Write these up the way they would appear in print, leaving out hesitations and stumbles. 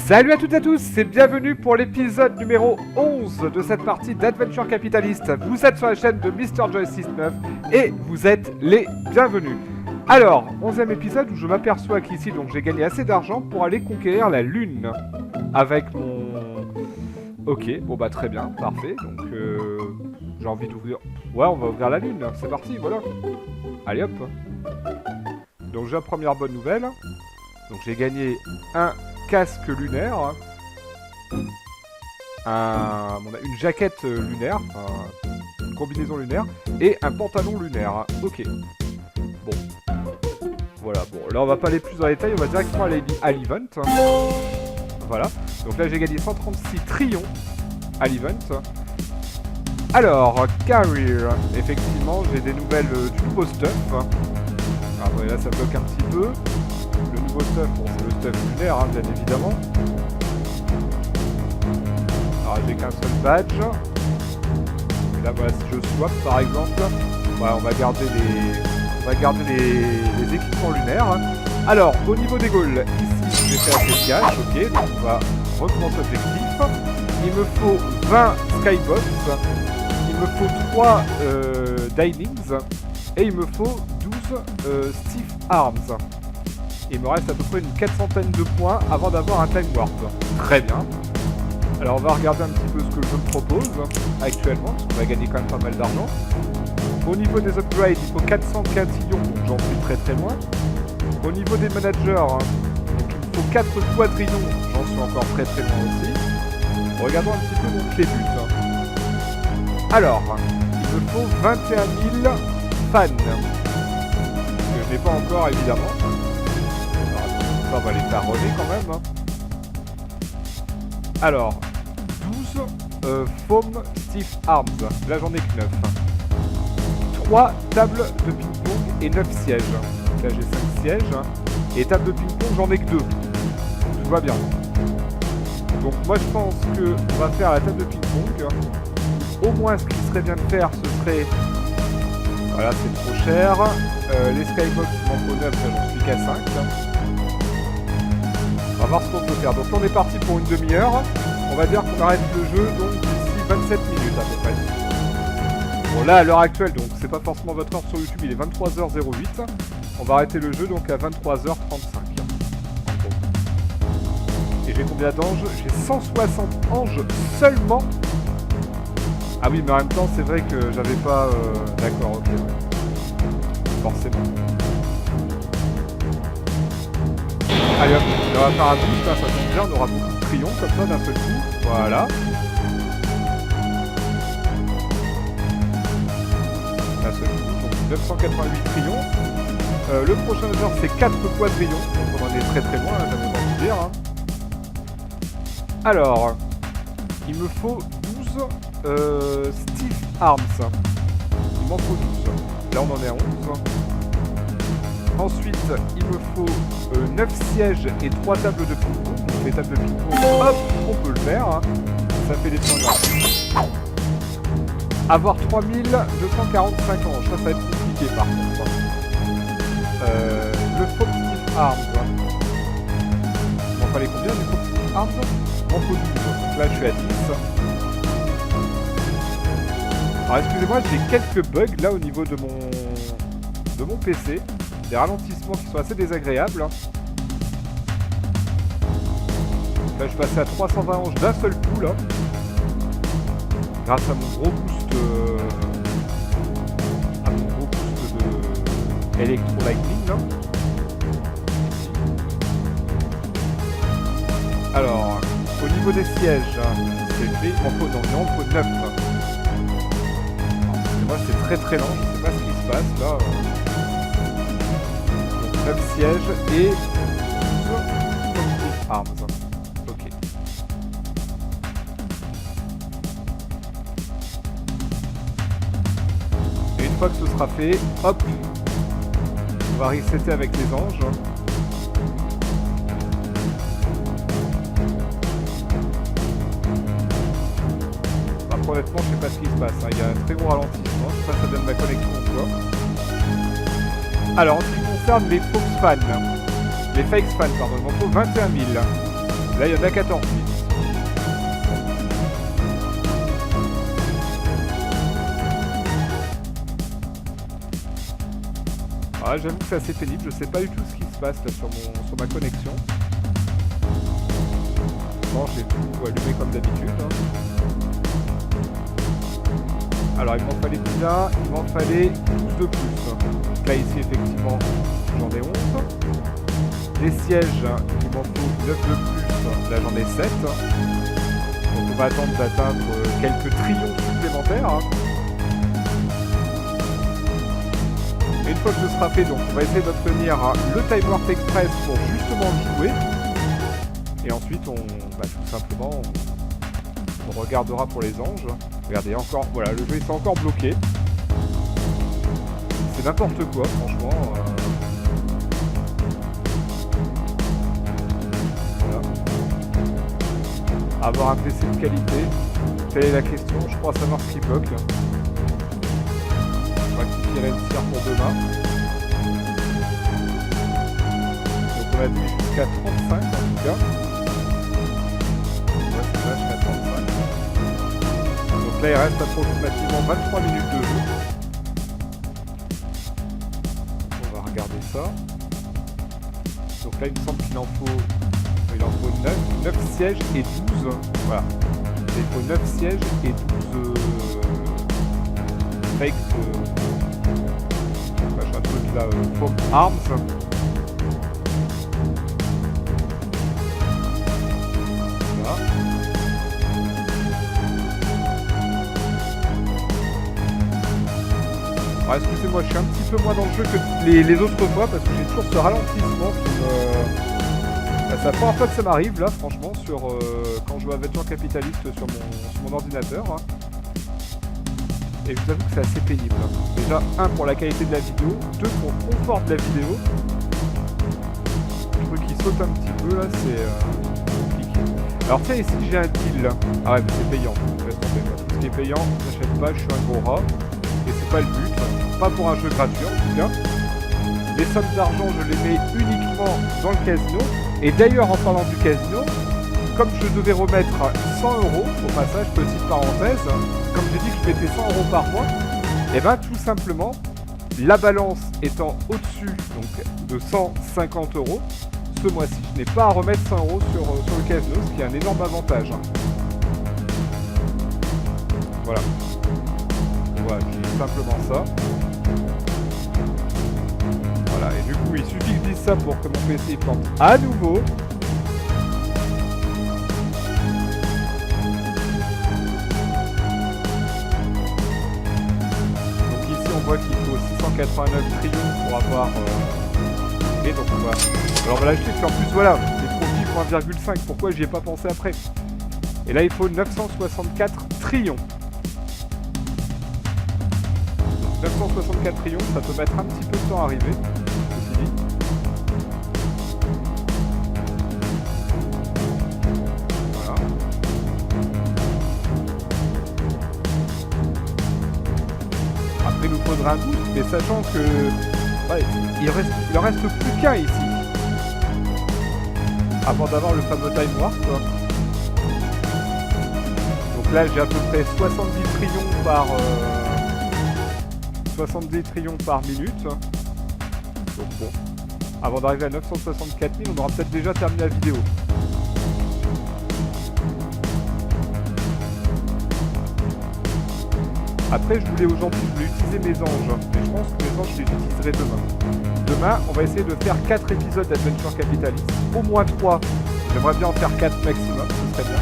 Salut à toutes et à tous et bienvenue pour l'épisode numéro 11 de cette partie d'Adventure Capitaliste. Vous êtes sur la chaîne de MrJoyce69 et vous êtes les bienvenus. Alors, 11e épisode où je m'aperçois qu'ici donc j'ai gagné assez d'argent pour aller conquérir la lune. Avec mon... Ok, bon bah très bien, parfait. Donc j'ai envie d'ouvrir... Ouais, on va ouvrir la lune, c'est parti, voilà. Allez hop. Donc j'ai la première bonne nouvelle. Donc j'ai gagné un casque lunaire, une jaquette lunaire, une combinaison lunaire, et un pantalon lunaire. Ok. Bon. Voilà, bon, là on va pas aller plus dans les détails, on va directement aller à l'event. Voilà. Donc là j'ai gagné 136 trillions à l'event. Alors, Career, effectivement, j'ai des nouvelles du nouveau stuff. Ah ouais, là ça bloque un petit peu. Le nouveau stuff, bon c'est le stuff lunaire, hein, bien évidemment. Alors j'ai qu'un seul badge. Et là voilà, si je swap par exemple, voilà, on va garder les équipements lunaires. Alors, au niveau des goals, ici j'ai fait assez de cash, ok, donc on va recommencer l'objectif. Il me faut 20 skybox, il me faut 3 dinings, et il me faut 12 stiff arms. Il me reste à peu près une 400aine de points avant d'avoir un time warp. Très bien. Alors on va regarder un petit peu ce que je me propose actuellement, parce qu'on va gagner quand même pas mal d'argent. Au niveau des upgrades, il faut 400 quintillons, donc j'en suis très très loin. Au niveau des managers, donc il me faut 4 quadrillions, j'en suis encore très très loin aussi. Regardons un petit peu donc les buts. Alors, il me faut 21 000 fans, que je n'ai pas encore évidemment. On va les faire relever quand même. Alors, 12 foam stiff arms. Là j'en ai que 9. 3 tables de ping-pong et 9 sièges. Là j'ai 5 sièges. Et tables de ping-pong j'en ai que 2. Tout va bien. Donc moi je pense qu'on va faire la table de ping-pong. Au moins ce qu'il serait bien de faire ce serait... Voilà, c'est trop cher. Les skybox il m'en faut 9, là j'en suis qu'à 5. On va voir ce qu'on peut faire. Donc on est parti pour une demi-heure. On va dire qu'on arrête le jeu donc d'ici 27 minutes à peu près. Bon là à l'heure actuelle, donc c'est pas forcément votre heure sur YouTube, il est 23h08. On va arrêter le jeu donc à 23h35. Et j'ai combien d'anges? J'ai 160 anges seulement. Ah oui mais en même temps c'est vrai que j'avais pas... D'accord, ok. Forcément. Allez hop, on va faire un boost, hein, ça tombe bien, on aura beaucoup de trillions comme ça d'un seul coup. Voilà. D'un seul coup, donc 988 trillions. Le prochain genre c'est 4 quadrillions, donc on en est très très loin, hein, j'avais envie de dire. Hein. Alors, il me faut 12 stiff arms. Il m'en faut 12. Là on en est à 11. Ensuite, il me faut 9 sièges et 3 tables de ping-pong. Donc les tables de ping-pong, hop, on peut le faire. Hein. Ça fait des points gratuits. Avoir 3245 ans, ça va être compliqué par contre. Le Fox Stiff Arms. Il m'en fallait combien du Fox Stiff Arms? Il m'en faut 12. Donc là, je suis à 10. Alors excusez-moi, j'ai quelques bugs là au niveau de mon PC. Des ralentissements qui sont assez désagréables. Là je passais à 320 anges d'un seul coup là. Grâce à mon gros boost de Electro Lightning là. Alors, au niveau des sièges, c'est fait, il m'en faut 9. Moi c'est très très lent, je sais pas ce qui se passe là. 9 sièges et 12 arms. Ok. Et une fois que ce sera fait, hop, on va resetter avec les anges. Après honnêtement je sais pas ce qui se passe, hein. Il y a un très gros ralentissement, je sais pas si ça donne ma connexion ou quoi. Alors en ce qui concerne les Fox fans, les Fakes fans, pardon, il m'en faut 21 000. Là, il y en a 14 000. Ah, j'avoue que c'est assez pénible, je sais pas du tout ce qui se passe là sur ma connexion. Bon, j'ai tout allumé comme d'habitude. Hein. Alors, il m'en fallait combien? Il m'en fallait 12 de plus. Donc là, ici, effectivement, j'en ai 11. Les sièges, il m'en faut 9 de plus. Là, j'en ai 7. Donc, on va attendre d'atteindre quelques trillions supplémentaires. Et une fois que ce sera fait, donc, on va essayer d'obtenir le Time Warp Express pour justement le jouer. Et ensuite, tout simplement, on regardera pour les anges. Regardez, encore, voilà, le jeu est encore bloqué. C'est n'importe quoi, franchement. Voilà. Avoir un PC de qualité, telle est la question. Je crois savoir ce qui bloque. On va rectifier le tir pour demain. Donc on a dit jusqu'à 35 en tout cas. Ouais, c'est ça, jusqu'à 35. Donc là, il reste approximativement 23 minutes de jeu. On va regarder ça. Donc là, il me semble qu'il en faut 9 sièges et 12. Voilà. Il faut 9 sièges et 12 fake machin truc là, foam arms. Voilà. Alors, excusez-moi, je suis un petit peu moins dans le jeu que les autres fois parce que j'ai toujours ce ralentissement qui me... C'est la première fois que ça m'arrive là, franchement, quand je joue à Venture Capitalist sur mon ordinateur. Hein. Et je vous avoue que c'est assez pénible. Hein. Déjà, 1 pour la qualité de la vidéo, 2 pour le confort de la vidéo. Le truc qui saute un petit peu là, c'est compliqué. Alors tiens, ici j'ai un deal. Ah ouais, mais c'est payant. Tout ce qui est payant, j'achète pas, je suis un gros rat. Et c'est pas le but. Pas pour un jeu gratuit en tout cas. Les sommes d'argent, je les mets uniquement dans le casino. Et d'ailleurs, en parlant du casino, comme je devais remettre 100 €, au passage, petite parenthèse, comme j'ai dit que je mettais 100 € par mois, et bien tout simplement, la balance étant au-dessus donc de 150 €, ce mois-ci, je n'ai pas à remettre 100 € sur le casino, ce qui est un énorme avantage. Voilà. Voilà, j'ai simplement ça. Voilà, et du coup, il suffit que je dise ça pour que mon PC plante à nouveau. Donc ici, on voit qu'il faut 689 trillions pour avoir... Et donc on va... Alors on va l'acheter, puis en plus, voilà, les profits font 1,5. Pourquoi j'y ai pas pensé après? Et là, il faut 964 trillions. 964 trillions, ça peut mettre un petit peu de temps à arriver, ceci dit. Voilà. Après, il nous faudra un boost, mais sachant que ouais, il en reste plus qu'un ici. Avant d'avoir le fameux time warp. Donc là, j'ai à peu près 70 trillions par... 70 trillions par minute. Donc bon, avant d'arriver à 964 000, on aura peut-être déjà terminé la vidéo. Après, je voulais utiliser mes anges. Mais je pense que mes anges, je les utiliserai demain. Demain, on va essayer de faire 4 épisodes d'Adventure Capitalist. Au moins 3. J'aimerais bien en faire 4 maximum, ce serait bien.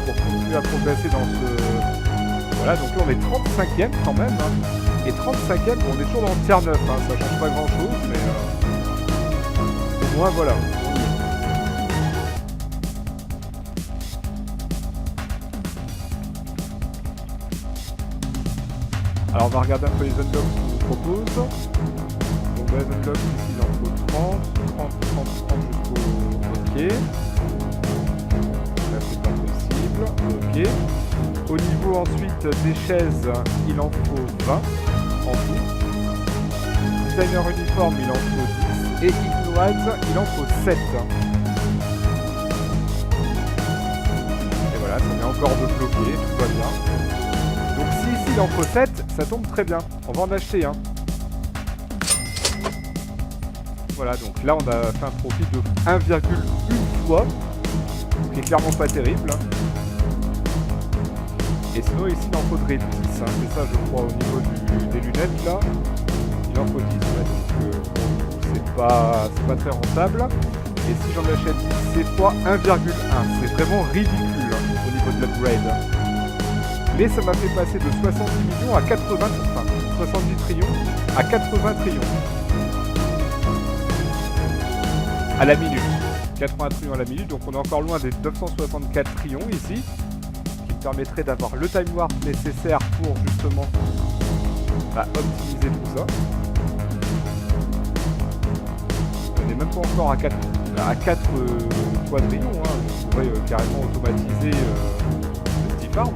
Pour continuer à progresser dans ce... Voilà, donc là on est 35e quand même. Hein. Et 35e, on est toujours dans le tier 9, hein, ça change pas grand chose, mais au moins voilà. Alors on va regarder un peu les unlocks qu'on nous propose. Donc les unlocks ici il en faut 30 jusqu'au OK. Là c'est pas possible, OK. Au niveau ensuite des chaises, il en faut 20 en tout. Designer uniforme, il en faut 10. Et Ignoaz, il en faut 7. a encore de bloqués, tout va bien. Donc si ici il en faut 7, ça tombe très bien. On va en acheter un. Voilà, donc là on a fait un profit de 1,1 fois, ce qui est clairement pas terrible. Et sinon ici il en faudrait 10, hein. C'est ça je crois au niveau des lunettes là. Il en faut 10, ouais, donc c'est pas très rentable. Et si j'en achète 10, c'est fois 1,1. C'est vraiment ridicule hein, au niveau de l'upgrade. Mais ça m'a fait passer de 70 millions à 80, enfin 70 trillions à 80 trillions. À la minute. 80 trillions à la minute, donc on est encore loin des 964 trillions ici. Qui me permettrait d'avoir le time warp nécessaire pour justement optimiser tout ça. On n'est même pas encore à 4 quadrillions, hein. On pourrait carrément automatiser le Steve Arms.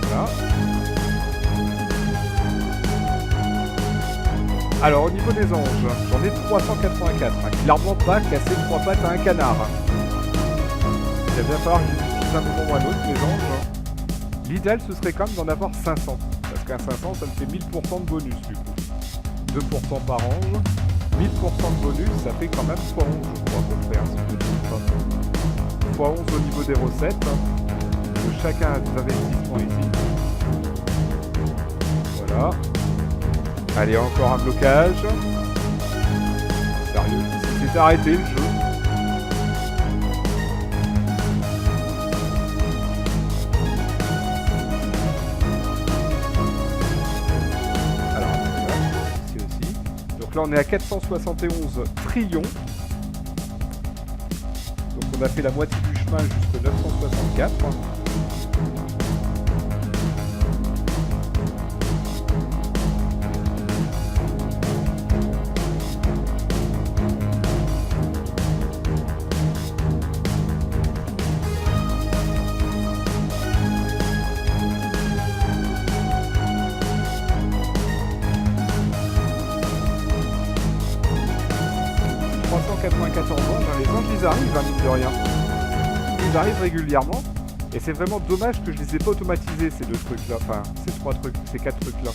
Voilà. Alors au niveau des anges, j'en ai 384, hein, clairement pas casser 3 pattes à un canard. Il va bien falloir que j'utilise un moment ou un autre, mes anges. L'idéal ce serait quand même d'en avoir 500, parce qu'un 500 ça me fait 1000% de bonus du coup. 2% par ange, 1000% de bonus, ça fait quand même x11 je crois à peu près, hein, si je ne me trompe pas. x11 au niveau des recettes, de chacun a des investissements ici. Voilà. Allez, encore un blocage. Sérieux, c'est arrêté le jeu. Alors, voilà, ici aussi. Donc là, on est à 471 trillions. Donc on a fait la moitié du chemin jusqu'au 964. 394 anges, les anges ils arrivent, hein, mine de rien. Ils arrivent régulièrement. Et c'est vraiment dommage que je les ai pas automatisés ces deux trucs là, enfin ces trois trucs, ces quatre trucs là.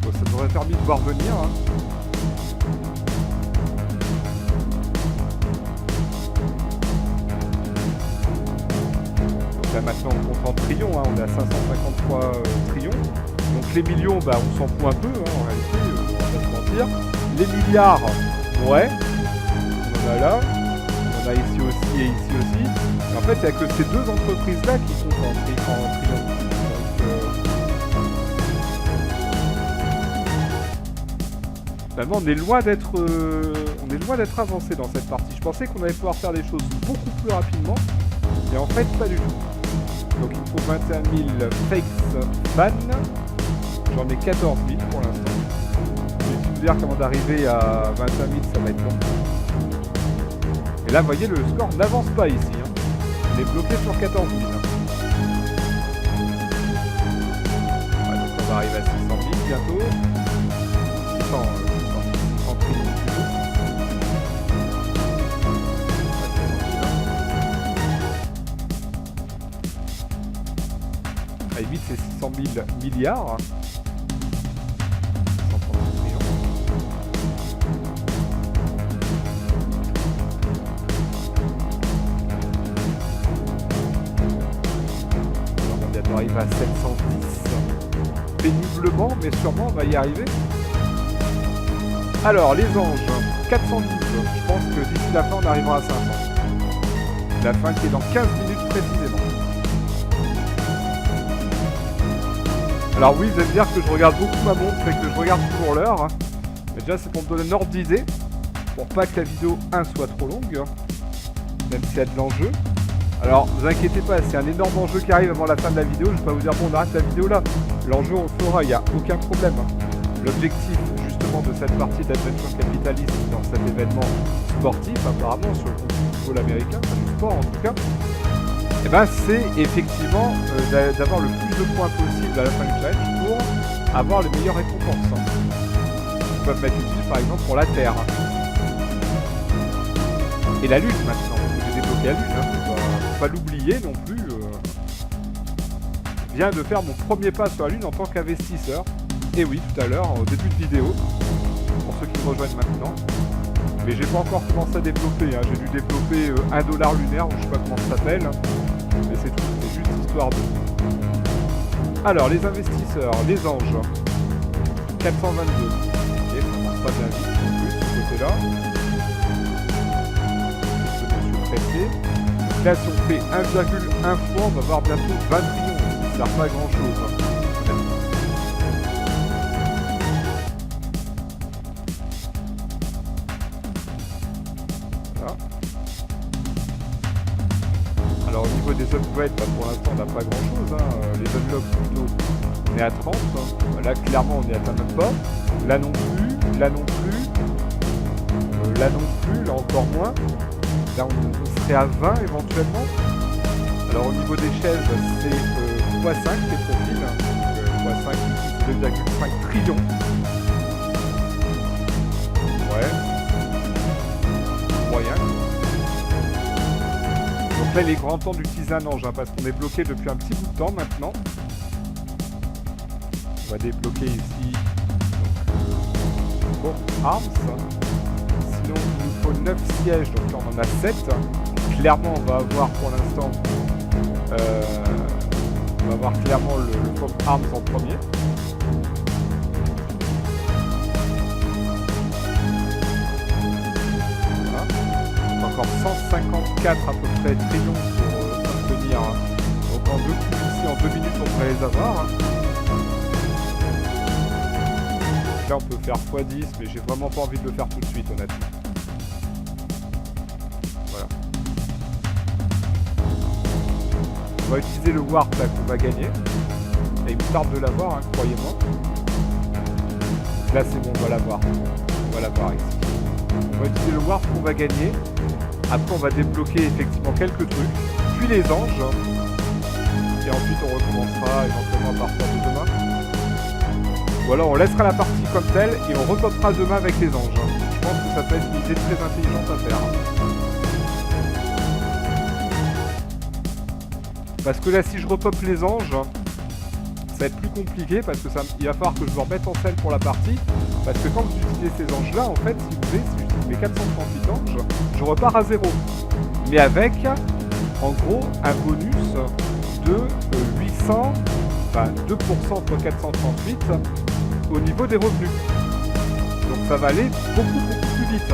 Bon, ça m'aurait permis de voir venir. Hein. Donc là maintenant on compte en trillions, hein, on est à 553 trillions. Donc les millions, bah on s'en fout un peu, hein, en réalité, on va pas se mentir. Les milliards, ouais, on en a là, on en a ici aussi et ici aussi. Et en fait, il n'y a que ces deux entreprises-là qui sont en trillions. Donc, finalement, on est loin d'être avancé dans cette partie. Je pensais qu'on allait pouvoir faire des choses beaucoup plus rapidement, et en fait, pas du tout. Donc, il me faut 21 000 fakes fans. J'en ai 14 000 pour l'instant. Je vais vous dire qu'avant d'arriver à 21 000, ça va être bon. Et là, vous voyez, le score n'avance pas ici. Hein. On est bloqué sur 14 000. Hein. Ouais, donc on va arriver à 600 000 bientôt. 600 trillions plutôt. À la limite, c'est 600 000 milliards. 130 trillions. On arrive à 710 péniblement, mais sûrement on va y arriver. Alors les anges, 412, je pense que d'ici la fin on arrivera à 500. La fin qui est dans 15 minutes précisément. Alors oui, vous allez me dire que je regarde beaucoup ma montre et que je regarde toujours l'heure. Hein. Mais déjà c'est pour me donner un ordre d'idée, pour pas que la vidéo 1 soit trop longue, même s'il y a de l'enjeu. Alors, vous inquiétez pas, c'est un énorme enjeu qui arrive avant la fin de la vidéo. Je vais pas vous dire, bon, on arrête la vidéo là. L'enjeu, on le fera, il n'y a aucun problème. L'objectif, justement, de cette partie d'Adventure Capitalist dans cet événement sportif, apparemment, sur le football américain, enfin, du sport en tout cas, eh ben, c'est effectivement d'avoir le plus de points possible à la fin du challenge pour avoir les meilleures récompenses. Ils peuvent mettre utile, par exemple, pour la Terre. Et la Lune, maintenant. la Lune, hein, faut pas l'oublier non plus. Je viens de faire mon premier pas sur la Lune en tant qu'investisseur. Et oui, tout à l'heure, au début de vidéo, pour ceux qui me rejoignent maintenant. Mais j'ai pas encore commencé à développer, hein. J'ai dû développer $1 lunaire, ou je sais pas comment ça s'appelle. Mais c'est tout, c'est juste histoire de... Alors, les investisseurs, les anges. 422. Ok, ça commence pas bien vite non plus, de ce côté-là. Donc là, si on fait 1,1 fois, on va avoir bientôt 20 millions. Ça sert pas à grand chose. Hein. Voilà. Alors au niveau des upgrades, bah, pour l'instant on n'a pas grand chose. Hein. Les unlocks plutôt, on est à 30. Hein. Là clairement on n'y atteint même pas. Là non plus, là non plus. Là non plus, là encore moins. Là on serait à 20 éventuellement. Alors au niveau des chaises, c'est x5 les profils. x5, 2,5 trillions. Ouais. Moyen. Donc là il est grand temps d'utiliser un ange, hein, parce qu'on est bloqué depuis un petit bout de temps maintenant. On va débloquer ici. Donc, arms. Sinon il nous faut 9 sièges, donc là on en a 7. Clairement on va avoir pour l'instant on va avoir clairement le Foam Arms en premier. Voilà. Encore 154 à peu près trillions pour obtenir. Donc en 2 coups ici, en 2 minutes on pourrait les avoir. Hein. Là on peut faire x10, mais j'ai vraiment pas envie de le faire tout de suite honnêtement. Voilà. On va utiliser le warp là qu'on va gagner. Et il me tarde de l'avoir, hein, croyez-moi. Là c'est bon, on va l'avoir. On va l'avoir ici. On va utiliser le warp qu'on va gagner. Après on va débloquer effectivement quelques trucs. Puis les anges. Et ensuite on recommencera éventuellement à partir de demain. Ou alors on laissera la partie comme telle et on repopera demain avec les anges. Je pense que ça peut être une idée très intelligente à faire. Parce que là si je repop les anges, ça va être plus compliqué parce que il va falloir que je me remette en scène pour la partie. Parce que quand vous utilisez ces anges là, en fait, si vous voulez, si j'utilise mes 438 anges, je repars à 0. Mais avec, en gros, un bonus de 800, enfin 2% entre 438 au niveau des revenus. Donc ça va aller beaucoup plus vite.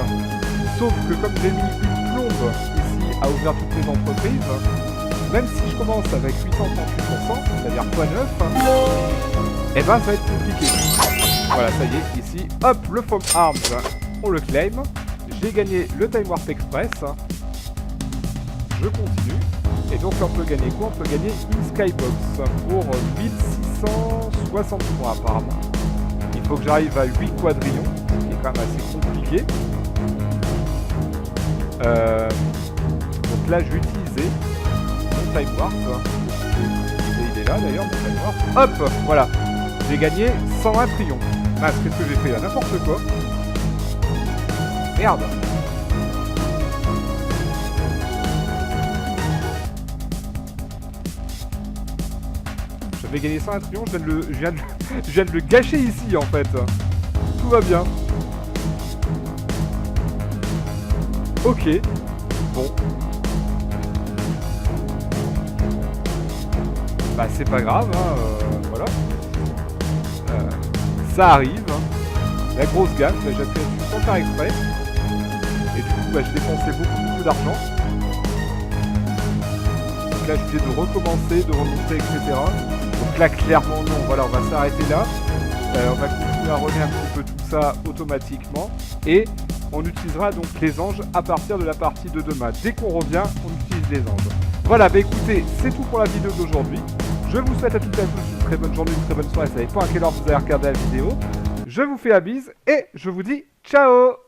Sauf que comme j'ai mis une plombe ici à ouvrir toutes les entreprises, même si je commence avec 838%, c'est-à-dire x9, eh ben ça va être compliqué. Voilà, ça y est, ici, hop, le Foam Arms, on le claim. J'ai gagné le Time Warp Express. Je continue. Et donc on peut gagner quoi? On peut gagner une Skybox pour 1663 apparemment. Il faut que j'arrive à 8 quadrillons, ce qui est quand même assez compliqué. Donc là, je vais utiliser mon Time Warp. Il est là d'ailleurs, mon Time Warp. Hop, voilà. J'ai gagné 101 trillions. Mince, qu'est-ce que j'ai fait là? N'importe quoi. Merde. J'avais gagné 101 trillions, je viens de le gâcher ici en fait. Tout va bien. Ok. Bon. Bah c'est pas grave, hein, voilà. Ça arrive. Hein. La grosse gaffe, j'ai appuyé dessus sans faire exprès. Et du coup, bah, j'ai dépensé beaucoup d'argent. Donc là, je suis obligé de recommencer, de remonter, etc. Donc là, clairement, non. Voilà, on va s'arrêter là. On va continuer à runner un petit peu tout ça automatiquement. Et on utilisera donc les anges à partir de la partie de demain. Dès qu'on revient, on utilise les anges. Voilà, bah écoutez, c'est tout pour la vidéo d'aujourd'hui. Je vous souhaite à toutes et à tous une très bonne journée, une très bonne soirée. Vous savez pas à quelle heure vous allez regarder la vidéo. Je vous fais la bise et je vous dis ciao!